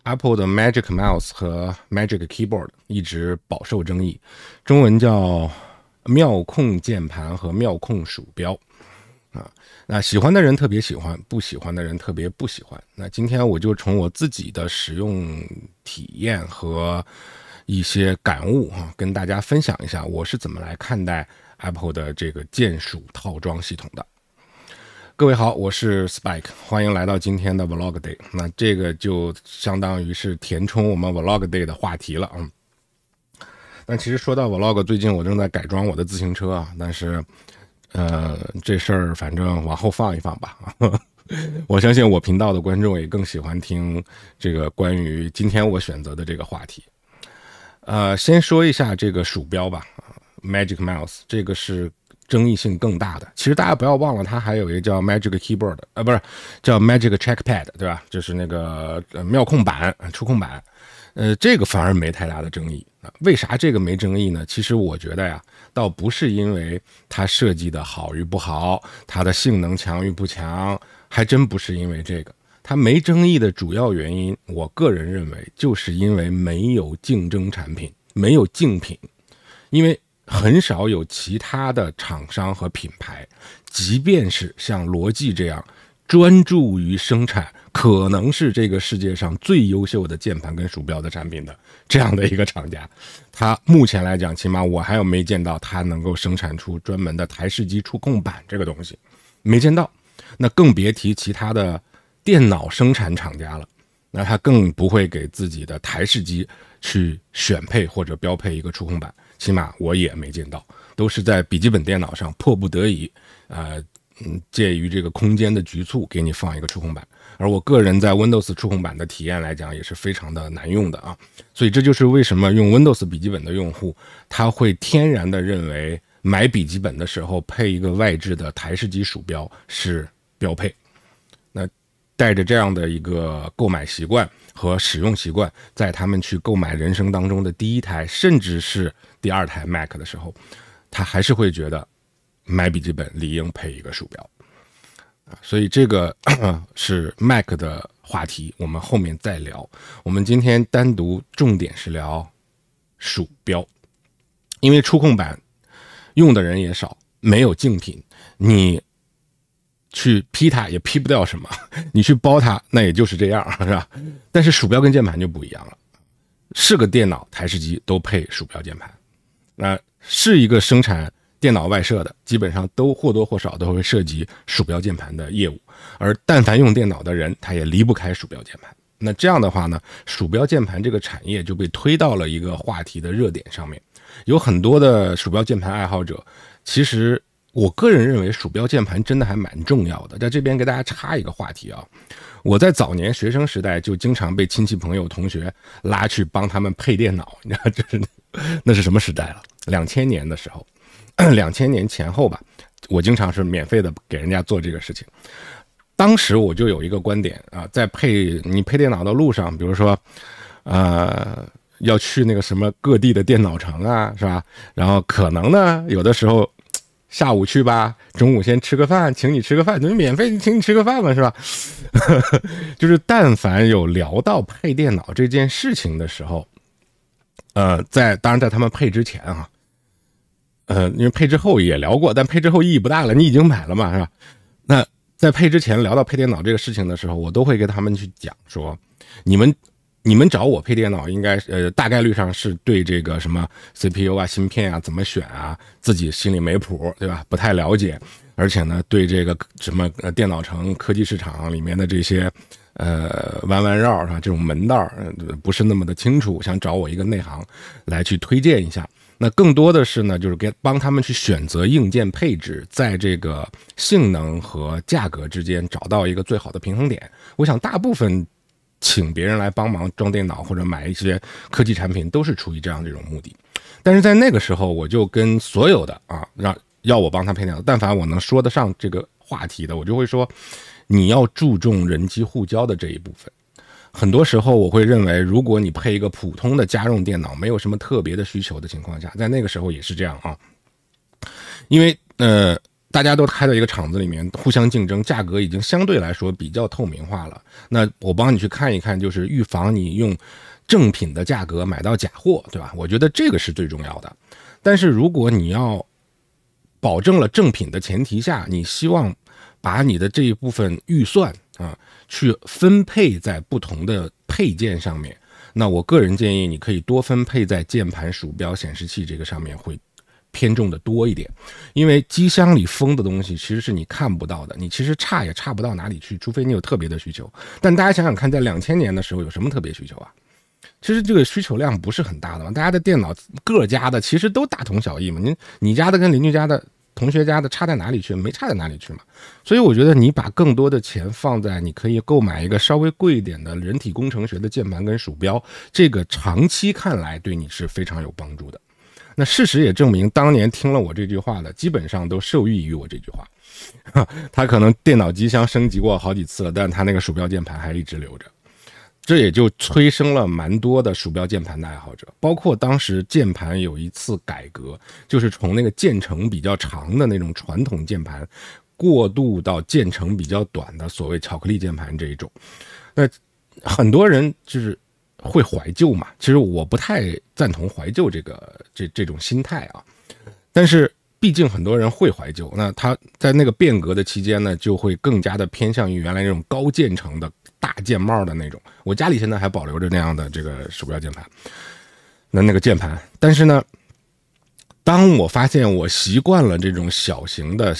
Apple 的 Magic Mouse 和 Magic Keyboard 一直饱受争议，中文叫妙控键盘和妙控鼠标啊。那喜欢的人特别喜欢，不喜欢的人特别不喜欢。那今天我就从我自己的使用体验和一些感悟跟大家分享一下我是怎么来看待 Apple 的这个键鼠套装系统的。各位好，我是 Spike， 欢迎来到今天的 Vlog Day。那这个就相当于是填充我们 Vlog Day 的话题了。但其实说到 Vlog， 最近我正在改装我的自行车啊，但是这事儿反正往后放一放吧。我相信我频道的观众也更喜欢听这个关于今天我选择的这个话题。先说一下这个鼠标吧 ，Magic Mouse 这个是争议性更大的。其实大家不要忘了，它还有一个叫 Magic Keyboard， 不是叫 Magic Trackpad， 对吧？就是那个妙控板、触控板。这个反而没太大的争议。为啥这个没争议呢？其实我觉得呀，倒不是因为它设计的好与不好，它的性能强与不强，还真不是因为这个。它没争议的主要原因，我个人认为就是因为没有竞争产品，没有竞品。因为很少有其他的厂商和品牌，即便是像罗技这样专注于生产可能是这个世界上最优秀的键盘跟鼠标的产品的这样的一个厂家，它目前来讲，起码我还有没见到它能够生产出专门的台式机触控板这个东西，没见到。那更别提其他的电脑生产厂家了，那它更不会给自己的台式机去选配或者标配一个触控板，起码我也没见到，都是在笔记本电脑上迫不得已介于这个空间的局促给你放一个触控板。而我个人在 Windows 触控板的体验来讲也是非常的难用的啊，所以这就是为什么用 Windows 笔记本的用户他会天然的认为买笔记本的时候配一个外置的台式机鼠标是标配。那带着这样的一个购买习惯和使用习惯，在他们去购买人生当中的第一台甚至是第二台 Mac 的时候，他还是会觉得买笔记本理应配一个鼠标。所以这个是 Mac 的话题，我们后面再聊。我们今天单独重点是聊鼠标，因为触控板用的人也少，没有竞品，你去批它也批不掉什么，你去包它那也就是这样，是吧？但是鼠标跟键盘就不一样了，是个电脑台式机都配鼠标键盘，那是一个生产电脑外设的，基本上都或多或少都会涉及鼠标键盘的业务，而但凡用电脑的人，他也离不开鼠标键盘。那这样的话呢，鼠标键盘这个产业就被推到了一个话题的热点上面。有很多的鼠标键盘爱好者，其实我个人认为鼠标键盘真的还蛮重要的。在这边给大家插一个话题啊，我在早年学生时代就经常被亲戚朋友同学拉去帮他们配电脑，你知道就是那是什么时代了？2000年的时候，2000年前后吧，我经常是免费的给人家做这个事情。当时我就有一个观点啊，在你配电脑的路上，比如说要去那个什么各地的电脑城啊，是吧？然后可能呢有的时候下午去吧，中午先吃个饭，请你吃个饭，就免费请你吃个饭嘛，是吧？就是但凡有聊到配电脑这件事情的时候，当然在他们配之前啊，因为配置后也聊过，但配置后意义不大了，你已经买了嘛，是吧？那在配之前聊到配电脑这个事情的时候，我都会跟他们去讲说，你们找我配电脑，应该大概率上是对这个什么 CPU 啊、芯片啊怎么选啊，自己心里没谱，对吧？不太了解，而且呢，对这个什么电脑城、科技市场里面的这些弯弯绕啊这种门道不是那么的清楚，想找我一个内行来去推荐一下。那更多的是呢，就是帮他们去选择硬件配置，在这个性能和价格之间找到一个最好的平衡点。我想大部分请别人来帮忙装电脑或者买一些科技产品都是出于这种目的。但是在那个时候，我就跟所有的要我帮他配电脑，但凡我能说得上这个话题的，我就会说，你要注重人机互交的这一部分。很多时候我会认为，如果你配一个普通的家用电脑，没有什么特别的需求的情况下，在那个时候也是这样啊。因为大家都开在一个厂子里面，互相竞争，价格已经相对来说比较透明化了。那我帮你去看一看，就是预防你用正品的价格买到假货，对吧？我觉得这个是最重要的。但是如果你要保证了正品的前提下，你希望把你的这一部分预算去分配在不同的配件上面，那我个人建议你可以多分配在键盘、鼠标、显示器这个上面，会偏重的多一点。因为机箱里封的东西其实是你看不到的，你其实差也差不到哪里去，除非你有特别的需求。但大家想想看，在2000年的时候有什么特别需求啊？其实这个需求量不是很大的嘛，大家的电脑各家的其实都大同小异嘛，你家的跟邻居家的、同学家的差在哪里去？没差在哪里去嘛。所以我觉得你把更多的钱放在你可以购买一个稍微贵一点的人体工程学的键盘跟鼠标，这个长期看来对你是非常有帮助的。那事实也证明，当年听了我这句话的基本上都受益于我这句话。他可能电脑机箱升级过好几次了，但他那个鼠标键盘还一直留着。这也就催生了蛮多的鼠标键盘的爱好者，包括当时键盘有一次改革，就是从那个键程比较长的那种传统键盘过渡到键程比较短的所谓巧克力键盘这一种。那很多人就是会怀旧嘛，其实我不太赞同怀旧这种心态啊，但是毕竟很多人会怀旧，那他在那个变革的期间呢，就会更加的偏向于原来那种高键程的大键帽的那种。我家里现在还保留着那样的这个鼠标键盘，那个键盘。但是呢，当我发现我习惯了这种小型的，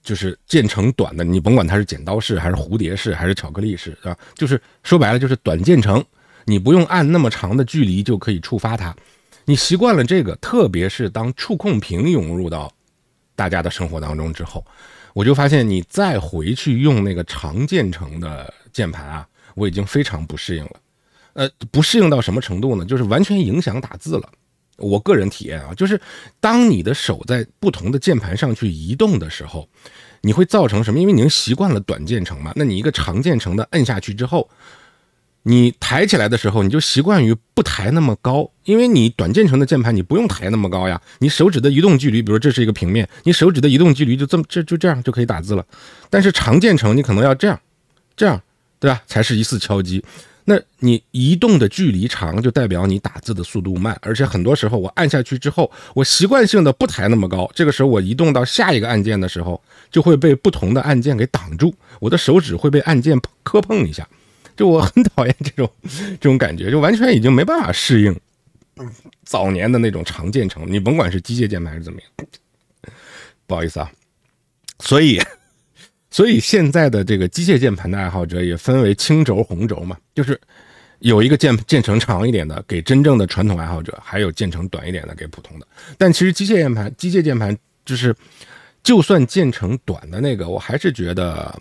就是键程短的，你甭管它是剪刀式还是蝴蝶式还是巧克力式，对吧？就是说白了就是短键程，你不用按那么长的距离就可以触发它。你习惯了这个，特别是当触控屏涌入到大家的生活当中之后，我就发现你再回去用那个长键程的键盘啊，我已经非常不适应了。不适应到什么程度呢？就是完全影响打字了。我个人体验啊，就是当你的手在不同的键盘上去移动的时候，你会造成什么？因为你已经习惯了短键程嘛，那你一个长键程的摁下去之后，你抬起来的时候，你就习惯于不抬那么高，因为你短键程的键盘你不用抬那么高呀，你手指的移动距离，比如这是一个平面，你手指的移动距离就这样就可以打字了。但是长键程你可能要这样，对吧？才是一次敲击。那你移动的距离长，就代表你打字的速度慢，而且很多时候我按下去之后，我习惯性的不抬那么高，这个时候我移动到下一个按键的时候，就会被不同的按键给挡住，我的手指会被按键磕碰一下。就我很讨厌这种感觉，就完全已经没办法适应早年的那种长键程，你甭管是机械键盘还是怎么样。不好意思啊，所以现在的这个机械键盘的爱好者也分为青轴红轴嘛，就是有一个键程长一点的给真正的传统爱好者，还有键程短一点的给普通的。但其实机械键盘就是就算键程短的那个，我还是觉得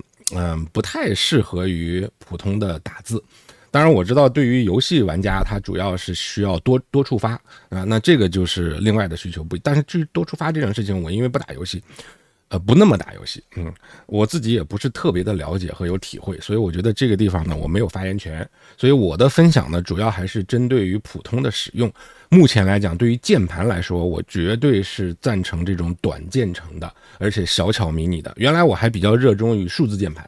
不太适合于普通的打字。当然我知道对于游戏玩家，他主要是需要多触发啊，那这个就是另外的需求。但是至于多触发这种事情，我因为不打游戏，不那么打游戏，我自己也不是特别的了解和有体会，所以我觉得这个地方呢，我没有发言权。所以我的分享呢，主要还是针对于普通的使用。目前来讲，对于键盘来说，我绝对是赞成这种短键程的，而且小巧迷你的。原来我还比较热衷于数字键盘，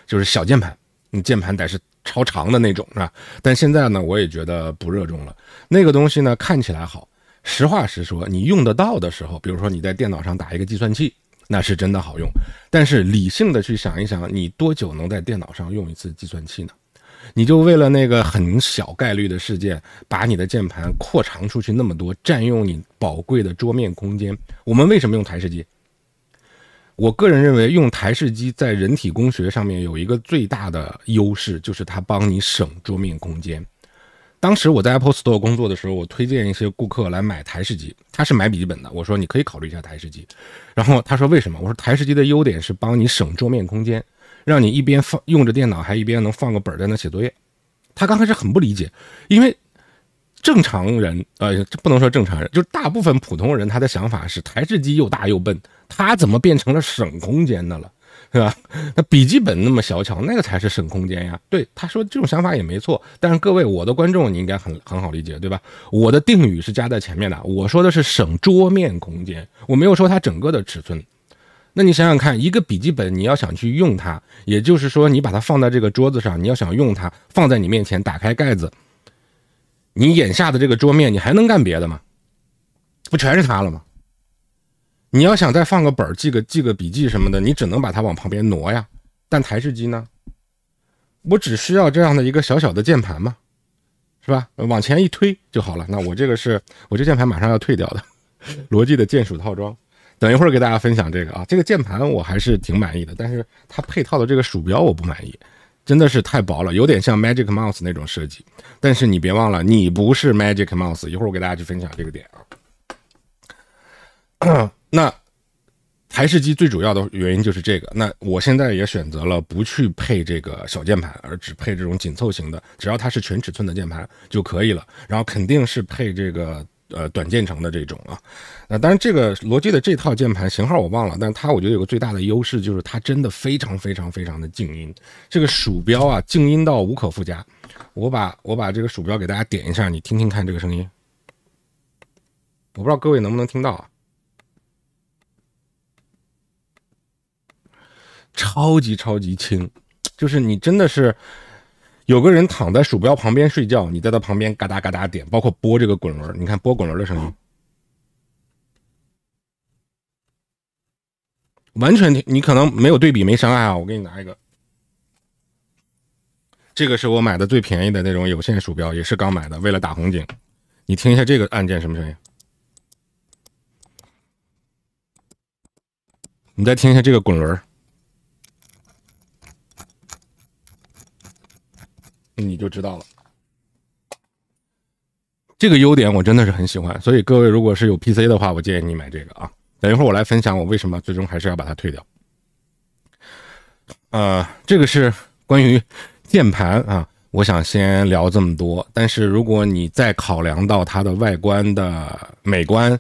就是小键盘，键盘得是超长的那种啊。但现在呢，我也觉得不热衷了。那个东西呢，看起来好，实话实说，你用得到的时候，比如说你在电脑上打一个计算器，那是真的好用。但是理性的去想一想，你多久能在电脑上用一次计算器呢？你就为了那个很小概率的事件，把你的键盘扩长出去那么多，占用你宝贵的桌面空间。我们为什么用台式机？我个人认为用台式机在人体工学上面有一个最大的优势，就是它帮你省桌面空间。当时我在 Apple Store 工作的时候，我推荐一些顾客来买台式机，他是买笔记本的，我说你可以考虑一下台式机。然后他说为什么？我说台式机的优点是帮你省桌面空间，让你一边用着电脑，还一边能放个本在那写作业。他刚开始很不理解，因为正常人不能说正常人，就是大部分普通人，他的想法是台式机又大又笨，它怎么变成了省空间的了，是吧？那笔记本那么小巧，那个才是省空间呀。对，他说这种想法也没错，但是各位我的观众你应该很好理解，对吧？我的定语是加在前面的，我说的是省桌面空间，我没有说它整个的尺寸。那你想想看，一个笔记本你要想去用它，也就是说你把它放在这个桌子上，你要想用它，放在你面前，打开盖子，你眼下的这个桌面你还能干别的吗？不全是它了吗？你要想再放个本记个笔记什么的，你只能把它往旁边挪呀。但台式机呢，我只需要这样的一个小小的键盘嘛，是吧？往前一推就好了。那我这键盘马上要退掉的，罗技的键鼠套装。等一会儿给大家分享这个啊，这个键盘我还是挺满意的，但是它配套的这个鼠标我不满意，真的是太薄了，有点像 Magic Mouse 那种设计。但是你别忘了，你不是 Magic Mouse， 一会儿我给大家去分享这个点啊。那台式机最主要的原因就是这个。那我现在也选择了不去配这个小键盘，而只配这种紧凑型的，只要它是全尺寸的键盘就可以了。然后肯定是配这个短键程的这种啊。当然这个罗技的这套键盘型号我忘了，但是它我觉得有个最大的优势就是它真的非常的静音。这个鼠标啊，静音到无可复加。我把这个鼠标给大家点一下，你听听看这个声音。我不知道各位能不能听到啊？超级轻，就是你真的是有个人躺在鼠标旁边睡觉，你在他旁边嘎哒嘎哒点，包括拨这个滚轮，你看拨滚轮的声音，完全你可能没有对比没伤害啊。我给你拿一个，这个是我买的最便宜的那种有线鼠标，也是刚买的，为了打红警。你听一下这个按键什么声音？你再听一下这个滚轮。你就知道了，这个优点我真的是很喜欢，所以各位如果是有 PC 的话，我建议你买这个啊。等一会儿我来分享我为什么最终还是要把它退掉。这个是关于键盘啊，我想先聊这么多。但是如果你再考量到它的外观的美观，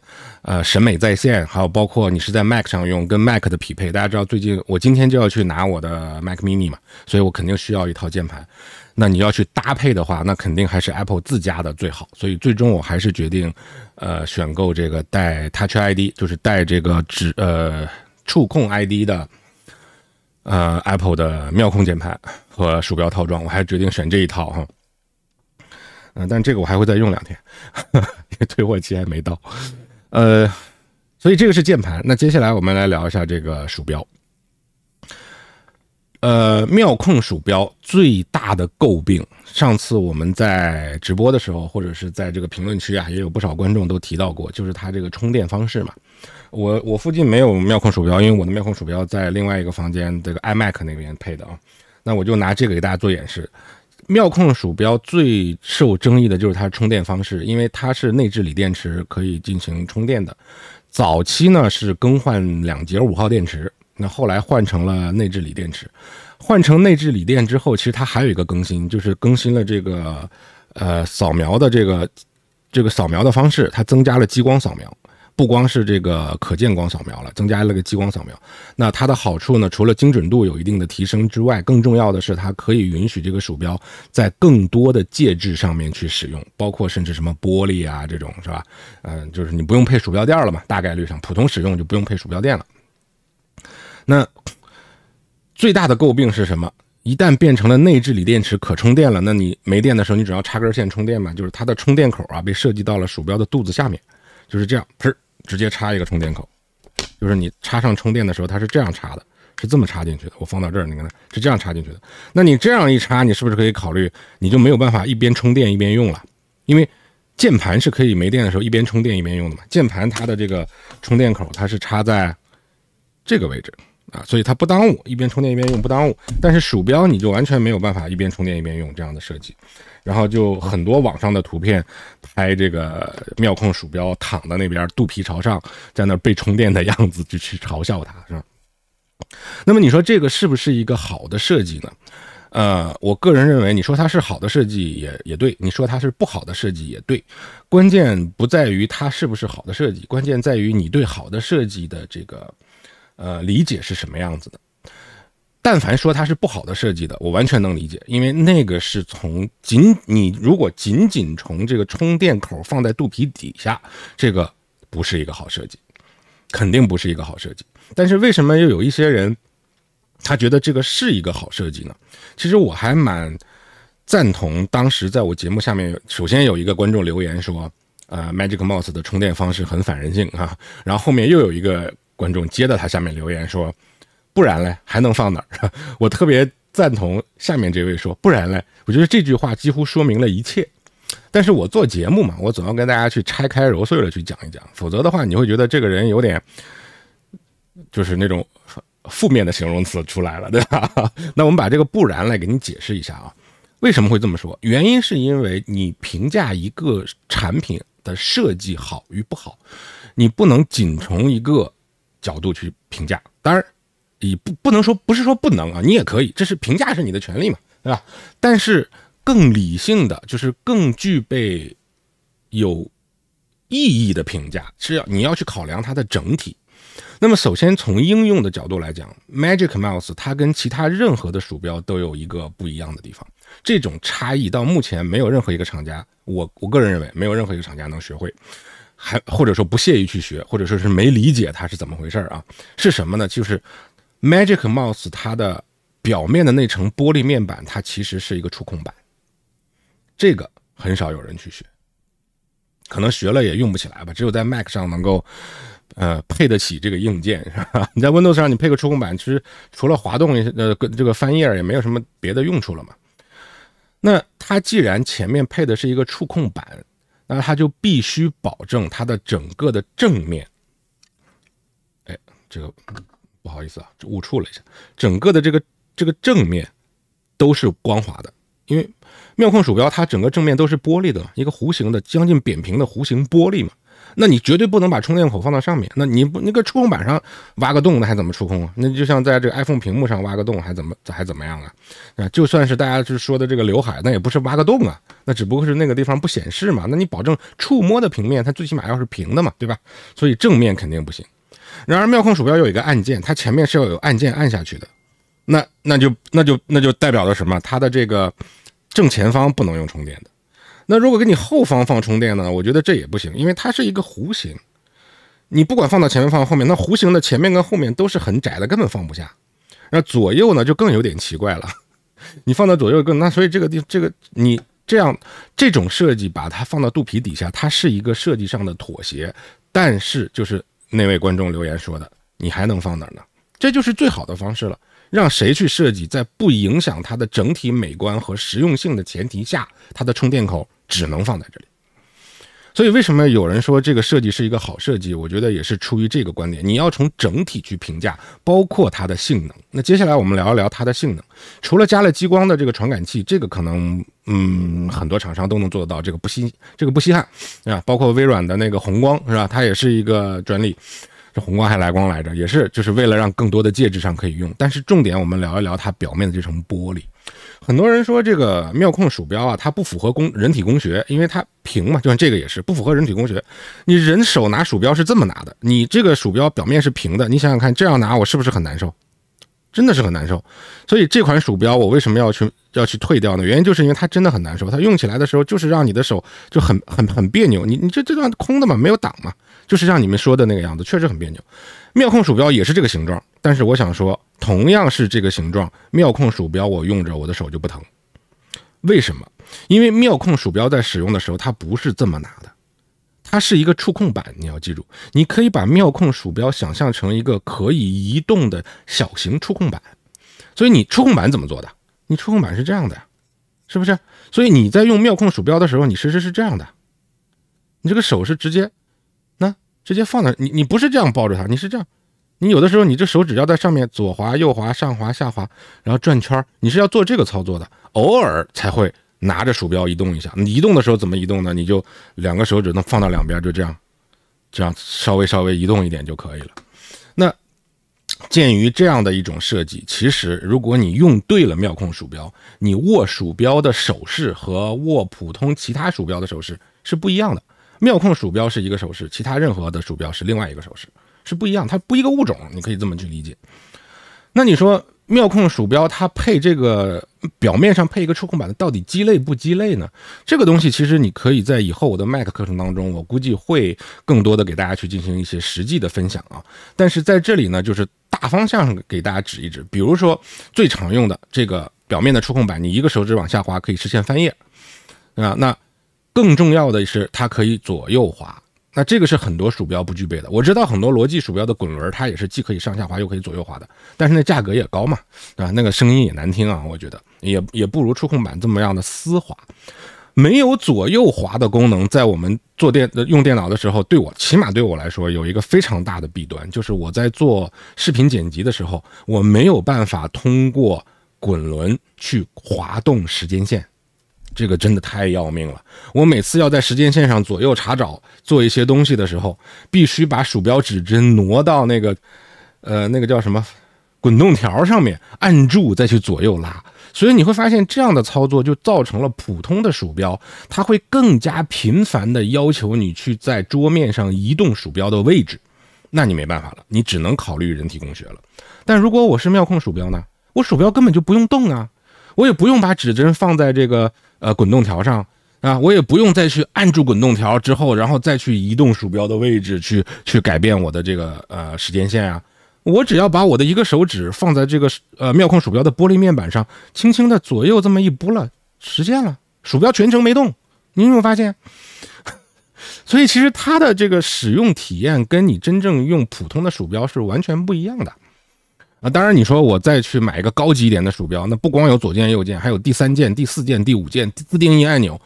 审美在线，还有包括你是在 Mac 上用跟 Mac 的匹配，大家知道最近我今天就要去拿我的 Mac mini 嘛，所以我肯定需要一套键盘。那你要去搭配的话，那肯定还是 Apple 自家的最好。所以最终我还是决定，选购这个带 Touch ID， 就是带这个触控 ID 的，Apple 的妙控键盘和鼠标套装。我还决定选这一套哈。但这个我还会再用2天，因为退货期还没到。所以这个是键盘。那接下来我们来聊一下这个鼠标。妙控鼠标最大的诟病，上次我们在直播的时候，或者是在这个评论区啊，也有不少观众都提到过，就是它这个充电方式嘛。我附近没有妙控鼠标，因为我的妙控鼠标在另外一个房间这个 iMac 那边配的啊。那我就拿这个给大家做演示。妙控鼠标最受争议的就是它的充电方式，因为它是内置锂电池可以进行充电的。早期呢是更换2节5号电池。那后来换成了内置锂电池，换成内置锂电之后，其实它还有一个更新，就是更新了这个扫描的这个扫描的方式，它增加了激光扫描，不光是这个可见光扫描了，增加了个激光扫描。那它的好处呢，除了精准度有一定的提升之外，更重要的是它可以允许这个鼠标在更多的介质上面去使用，包括甚至什么玻璃啊这种，是吧？就是你不用配鼠标垫了嘛，大概率上普通使用就不用配鼠标垫了。那最大的诟病是什么？一旦变成了内置锂电池可充电了，那你没电的时候，你只要插根线充电嘛，就是它的充电口啊被设计到了鼠标的肚子下面，就是这样，砰，直接插一个充电口，就是你插上充电的时候，它是这样插的，是这么插进去的。我放到这儿，你看是这样插进去的。那你这样一插，你是不是可以考虑，你就没有办法一边充电一边用了？因为键盘是可以没电的时候一边充电一边用的嘛。键盘它的这个充电口它是插在这个位置。所以它不耽误，一边充电一边用不耽误。但是鼠标你就完全没有办法一边充电一边用这样的设计。然后就很多网上的图片拍这个妙控鼠标躺在那边肚皮朝上，在那被充电的样子，就去嘲笑它，是吧？那么你说这个是不是一个好的设计呢？我个人认为，你说它是好的设计也对，你说它是不好的设计也对。关键不在于它是不是好的设计，关键在于你对好的设计的这个理解是什么样子的。但凡说它是不好的设计的，我完全能理解，因为那个是你如果仅从这个充电口放在肚皮底下，这个不是一个好设计肯定不是一个好设计。但是为什么又有一些人他觉得这个是一个好设计呢？其实我还蛮赞同当时在我节目下面，首先有一个观众留言说Magic Mouse 的充电方式很反人性啊，然后后面又有一个观众接到他下面留言说，不然嘞还能放哪儿？我特别赞同下面这位说，不然嘞，我觉得这句话几乎说明了一切。但是我做节目嘛，我总要跟大家去拆开揉碎了去讲一讲，否则的话你会觉得这个人有点就是那种负面的形容词出来了，对吧？那我们把这个不然来给你解释一下啊。为什么会这么说？原因是因为你评价一个产品的设计好与不好，你不能仅从一个角度去评价。当然你不能说，不是说不能啊，你也可以，这是评价是你的权利嘛，对吧？但是更理性的，就是更具备有意义的评价，是你要去考量它的整体。那么首先从应用的角度来讲， Magic Mouse 它跟其他任何的鼠标都有一个不一样的地方，这种差异到目前没有任何一个厂家，我个人认为没有任何一个厂家能学会，还或者说不屑于去学，或者说是没理解它是怎么回事啊？是什么呢？就是 Magic Mouse 它的表面的那层玻璃面板，它其实是一个触控板，这个很少有人去学，可能学了也用不起来吧，只有在 Mac 上能够配得起这个硬件，是吧？你在 Windows 上你配个触控板，其实除了滑动这个翻页也没有什么别的用处了嘛。那它既然前面配的是一个触控板，那它就必须保证它的整个的正面，这个不好意思啊，这误触了一下，整个的这个正面都是光滑的，因为妙控鼠标它整个正面都是玻璃的，一个弧形的将近扁平的弧形玻璃嘛。那你绝对不能把充电口放到上面，那你那个触控板上挖个洞，那还怎么触控啊？那就像在这个 iPhone 屏幕上挖个洞，还怎么样啊？就算是大家就说的这个刘海，那也不是挖个洞啊，那只不过是那个地方不显示嘛。那你保证触摸的平面，它最起码要是平的嘛，对吧？所以正面肯定不行。然而妙控鼠标有一个按键，它前面是要有按键按下去的，那就代表了什么？它的这个正前方不能用充电的。那如果给你后方放充电呢？我觉得这也不行，因为它是一个弧形，你不管放到前面放到后面，那弧形的前面跟后面都是很窄的，根本放不下。那左右呢就更有点奇怪了，你放到左右更那，所以这个你这种设计把它放到肚皮底下，它是一个设计上的妥协。但是就是那位观众留言说的，你还能放哪儿呢？这就是最好的方式了。让谁去设计，在不影响它的整体美观和实用性的前提下，它的充电口只能放在这里。所以为什么有人说这个设计是一个好设计，我觉得也是出于这个观点，你要从整体去评价，包括它的性能。那接下来我们聊一聊它的性能。除了加了激光的这个传感器，这个可能很多厂商都能做得到，这个不稀罕啊。包括微软的那个红光是吧，它也是一个专利，这红光还来光来着，也是就是为了让更多的介质上可以用。但是重点我们聊一聊它表面的这层玻璃。很多人说这个妙控鼠标啊，它不符合人体工学，因为它平嘛，就像这个也是不符合人体工学。你人手拿鼠标是这么拿的，你这个鼠标表面是平的，你想想看，这样拿我是不是很难受？真的是很难受。所以这款鼠标我为什么要去退掉呢？原因就是因为它真的很难受，它用起来的时候就是让你的手就很别扭。你这段空的嘛，没有挡嘛，就是像你们说的那个样子，确实很别扭。妙控鼠标也是这个形状，但是我想说，同样是这个形状，妙控鼠标我用着我的手就不疼。为什么？因为妙控鼠标在使用的时候，它不是这么拿的，它是一个触控板。你要记住，你可以把妙控鼠标想象成一个可以移动的小型触控板。所以你触控板怎么做的？你触控板是这样的呀，是不是？所以你在用妙控鼠标的时候，你其实是这样的，你这个手是直接放在你不是这样抱着它，你是这样。你有的时候你这手指要在上面左滑右滑上滑下滑，然后转圈，你是要做这个操作的，偶尔才会拿着鼠标移动一下。你移动的时候怎么移动呢？你就两个手指能放到两边，就这样稍微移动一点就可以了。那鉴于这样的一种设计，其实如果你用对了妙控鼠标，你握鼠标的手势和握普通其他鼠标的手势是不一样的。妙控鼠标是一个手势，其他任何的鼠标是另外一个手势，是不一样，它不一个物种，你可以这么去理解。那你说妙控鼠标它配这个表面上配一个触控板的到底鸡肋不鸡肋呢？这个东西其实你可以在以后我的 Mac 课程当中，我估计会更多的给大家去进行一些实际的分享啊。但是在这里呢，就是大方向上给大家指一指，比如说最常用的这个表面的触控板，你一个手指往下滑可以实现翻页啊。那更重要的是它可以左右滑。那这个是很多鼠标不具备的。我知道很多罗技鼠标的滚轮，它也是既可以上下滑又可以左右滑的，但是那价格也高嘛，对吧？那个声音也难听啊，我觉得也不如触控板这么样的丝滑。没有左右滑的功能，在我们用电脑的时候，起码对我来说有一个非常大的弊端，就是我在做视频剪辑的时候，我没有办法通过滚轮去滑动时间线。这个真的太要命了！我每次要在时间线上左右查找做一些东西的时候，必须把鼠标指针挪到那个叫什么滚动条上面，按住再去左右拉。所以你会发现这样的操作就造成了普通的鼠标，它会更加频繁的要求你去在桌面上移动鼠标的位置。那你没办法了，你只能考虑人体工学了。但如果我是妙控鼠标呢？我鼠标根本就不用动啊，我也不用把指针放在这个滚动条上啊，我也不用再去按住滚动条之后，然后再去移动鼠标的位置去改变我的这个时间线啊。我只要把我的一个手指放在这个妙控鼠标的玻璃面板上，轻轻的左右这么一拨了，实现了，鼠标全程没动。你有没有发现？所以其实它的这个使用体验跟你真正用普通的鼠标是完全不一样的。当然你说我再去买一个高级一点的鼠标，那不光有左键右键，还有第3键、第4键、第5键自定义按钮，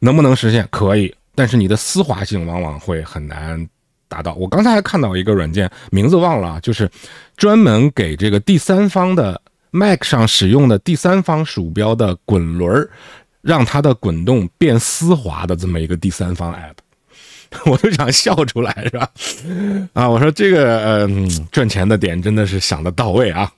能不能实现？可以，但是你的丝滑性往往会很难达到。我刚才还看到一个软件，名字忘了，就是专门给这个第三方的 Mac 上使用的第三方鼠标的滚轮，让它的滚动变丝滑的这么一个第三方 App。我都想笑出来，是吧？我说这个赚钱的点真的是想得到位啊。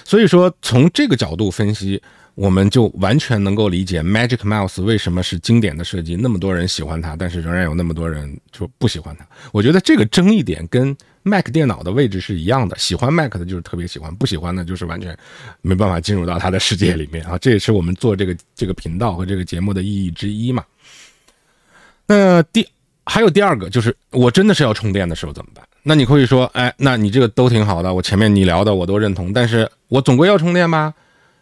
所以说从这个角度分析，我们就完全能够理解 Magic Mouse 为什么是经典的设计，那么多人喜欢它，但是仍然有那么多人就不喜欢它。我觉得这个争议点跟 Mac 电脑的位置是一样的，喜欢 Mac 的就是特别喜欢，不喜欢的就是完全没办法进入到它的世界里面啊。这也是我们做这个频道和这个节目的意义之一嘛。那还有第二个，就是我真的是要充电的时候怎么办？那你可以说，那你这个都挺好的，我前面你聊的我都认同，但是我总归要充电吧？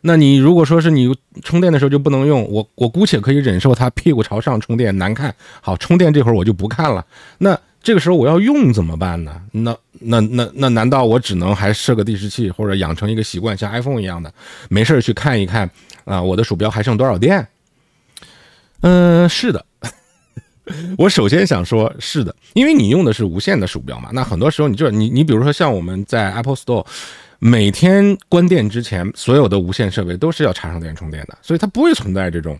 那你如果说是你充电的时候就不能用，我姑且可以忍受它屁股朝上充电难看，好，充电这会儿我就不看了。那这个时候我要用怎么办呢？那难道我只能还设个计时器，或者养成一个习惯，像 iPhone 一样的，没事去看一看我的鼠标还剩多少电？是的。我首先想说是的，因为你用的是无线的鼠标嘛，那很多时候你比如说像我们在 Apple Store 每天关店之前，所有的无线设备都是要插上电充电的，所以它不会存在这种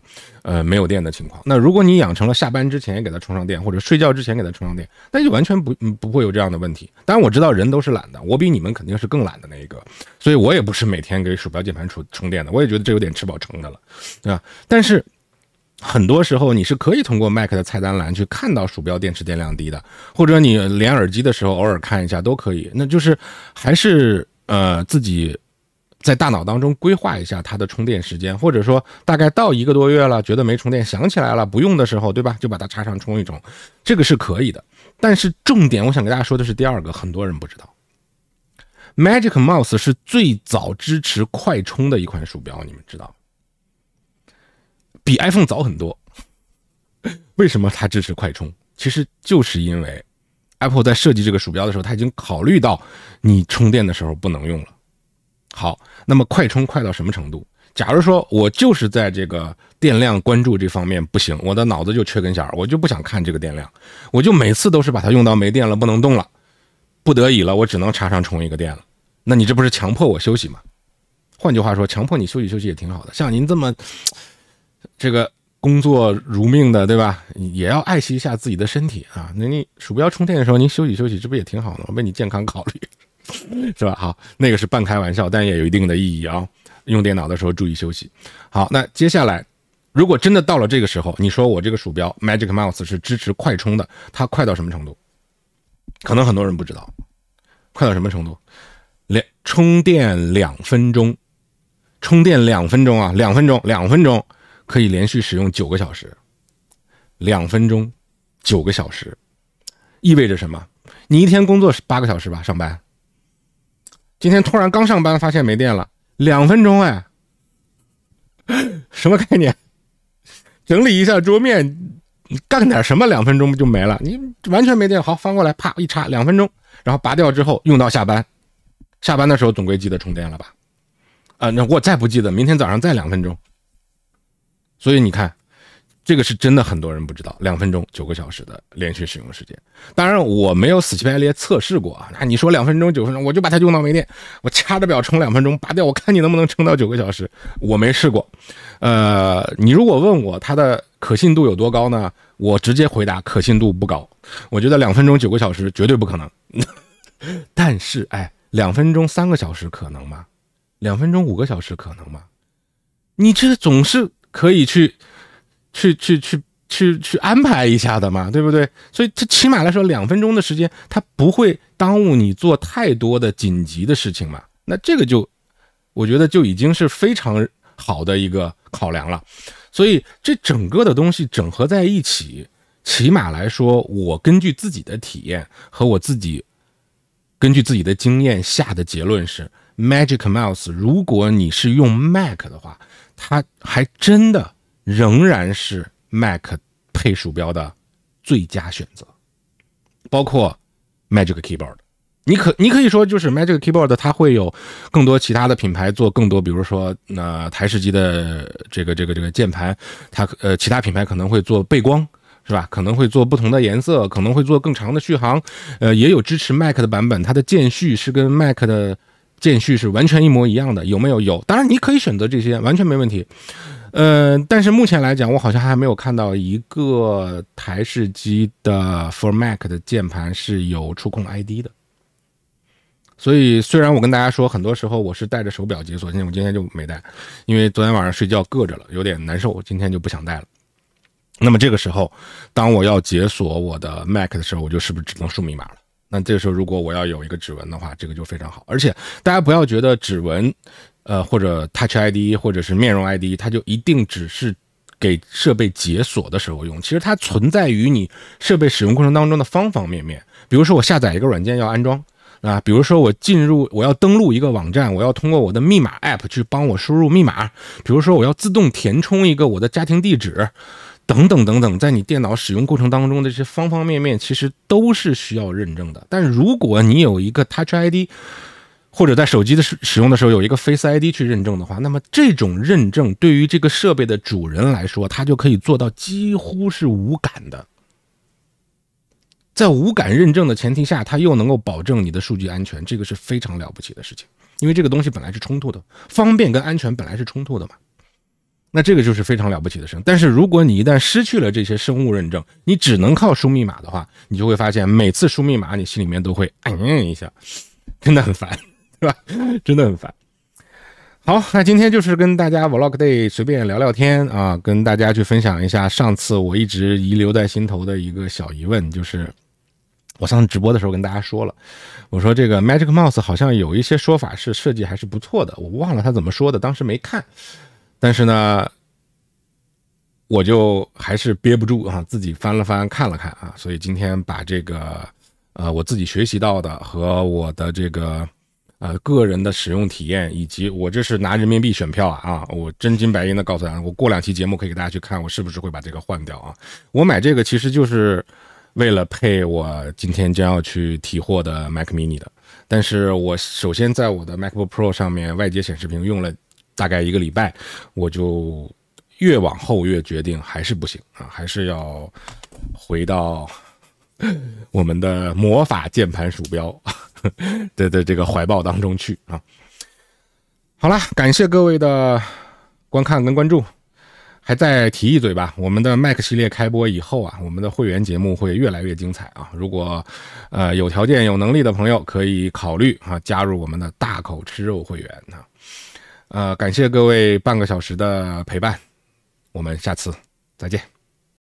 没有电的情况。那如果你养成了下班之前也给它充上电，或者睡觉之前给它充上电，那就完全不会有这样的问题。当然我知道人都是懒的，我比你们肯定是更懒的那一个，所以我也不是每天给鼠标键盘充电的，我也觉得这有点吃饱撑的了，对吧？但是很多时候你是可以通过 Mac 的菜单栏去看到鼠标电池电量低的，或者你连耳机的时候偶尔看一下都可以。那就是还是自己在大脑当中规划一下它的充电时间，或者说大概到1个多月了，觉得没充电想起来了不用的时候，对吧？就把它插上充一充，这个是可以的。但是重点我想给大家说的是第二个，很多人不知道 Magic Mouse 是最早支持快充的一款鼠标，你们知道吗？比 iPhone 早很多。为什么它支持快充？其实就是因为 Apple 在设计这个鼠标的时候，它已经考虑到你充电的时候不能用了。好，那么快充快到什么程度？假如说我就是在这个电量关注这方面不行，我的脑子就缺根弦，我就不想看这个电量，我就每次都是把它用到没电了不能动了，不得已了我只能插上充一个电了。那你这不是强迫我休息吗？换句话说，强迫你休息休息也挺好的。像您这么这个工作如命的，对吧？也要爱惜一下自己的身体啊。那你鼠标充电的时候，您休息休息，这不也挺好的吗？为你健康考虑，是吧？好，那个是半开玩笑，但也有一定的意义啊。用电脑的时候注意休息。好，那接下来，如果真的到了这个时候，你说我这个鼠标 Magic Mouse 是支持快充的，它快到什么程度？可能很多人不知道，快到什么程度？充电2分钟充电2分钟啊，2分钟可以连续使用9个小时，2分钟9个小时，意味着什么？你一天工作8个小时吧，上班，今天突然刚上班发现没电了，2分钟哎，什么概念？整理一下桌面，干点什么2分钟就没了，你完全没电，好，翻过来啪一插2分钟，然后拔掉之后用到下班，下班的时候总归记得充电了吧？那我再不记得，明天早上再2分钟。所以你看，这个是真的很多人不知道，2分钟9个小时的连续使用时间。当然我没有死乞白赖测试过啊，那你说2分钟9分钟，我就把它用到没电，我掐着表充2分钟，拔掉，我看你能不能撑到9个小时。我没试过。你如果问我它的可信度有多高呢？我直接回答可信度不高。我觉得2分钟9个小时绝对不可能。但是2分钟3个小时可能吗？2分钟5个小时可能吗？你这总是可以去安排一下的嘛，对不对？所以这起码来说2分钟的时间，它不会耽误你做太多的紧急的事情嘛。那这个就我觉得就已经是非常好的一个考量了。所以这整个的东西整合在一起，起码来说，我根据自己的体验和我自己根据自己的经验下的结论是， Magic Mouse 如果你是用 Mac 的话，它还真的仍然是 Mac 配鼠标的最佳选择，包括 Magic Keyboard。你可以说就是 Magic Keyboard 它会有更多其他的品牌做更多，比如说台式机的这个键盘，它其他品牌可能会做背光，是吧？可能会做不同的颜色，可能会做更长的续航，也有支持 Mac 的版本，它的键序是跟 Mac 的键序是完全一模一样的，有没有？有，当然你可以选择这些，完全没问题。但是目前来讲，我好像还没有看到一个台式机的 For Mac 的键盘是有触控 ID 的。所以虽然我跟大家说，很多时候我是带着手表解锁，我今天就没带，因为昨天晚上睡觉硌着了，有点难受，今天就不想带了。那么这个时候，当我要解锁我的 Mac 的时候，我就是不是只能输密码了？那这个时候如果我要有一个指纹的话，这个就非常好。而且大家不要觉得指纹或者 Touch ID 或者是面容 ID 它就一定只是给设备解锁的时候用，其实它存在于你设备使用过程当中的方方面面。比如说我下载一个软件要安装比如说我要登录一个网站，我要通过我的密码 App 去帮我输入密码，比如说我要自动填充一个我的家庭地址等等等等，在你电脑使用过程当中的这些方方面面其实都是需要认证的。但如果你有一个 Touch ID 或者在手机的使用的时候有一个 Face ID 去认证的话，那么这种认证对于这个设备的主人来说，他就可以做到几乎是无感的。在无感认证的前提下，它又能够保证你的数据安全，这个是非常了不起的事情。因为这个东西本来是冲突的，方便跟安全本来是冲突的嘛。那这个就是非常了不起的事情。但是如果你一旦失去了这些生物认证，你只能靠输密码的话，你就会发现每次输密码你心里面都会一下，真的很烦，对吧？真的很烦。好，那今天就是跟大家 Vlog Day 随便聊聊天啊，跟大家去分享一下上次我一直遗留在心头的一个小疑问，就是我上次直播的时候跟大家说了，我说这个 Magic Mouse 好像有一些说法是设计还是不错的，我忘了他怎么说的，当时没看，但是呢我就还是憋不住自己翻了翻看了看所以今天把这个我自己学习到的和我的这个个人的使用体验，以及我这是拿人民币选票我真金白银的告诉大家，我过2期节目可以给大家去看我是不是会把这个换掉我买这个其实就是为了配我今天将要去提货的 Mac mini 的，但是我首先在我的 MacBook Pro 上面外接显示屏用了大概1个礼拜，我就越往后越决定还是不行还是要回到我们的魔法键盘鼠标的这个怀抱当中去好了，感谢各位的观看跟关注。还再提一嘴吧，我们的 Mac 系列开播以后我们的会员节目会越来越精彩如果有条件有能力的朋友可以考虑加入我们的大口吃肉会员感谢各位半个小时的陪伴，我们下次再见。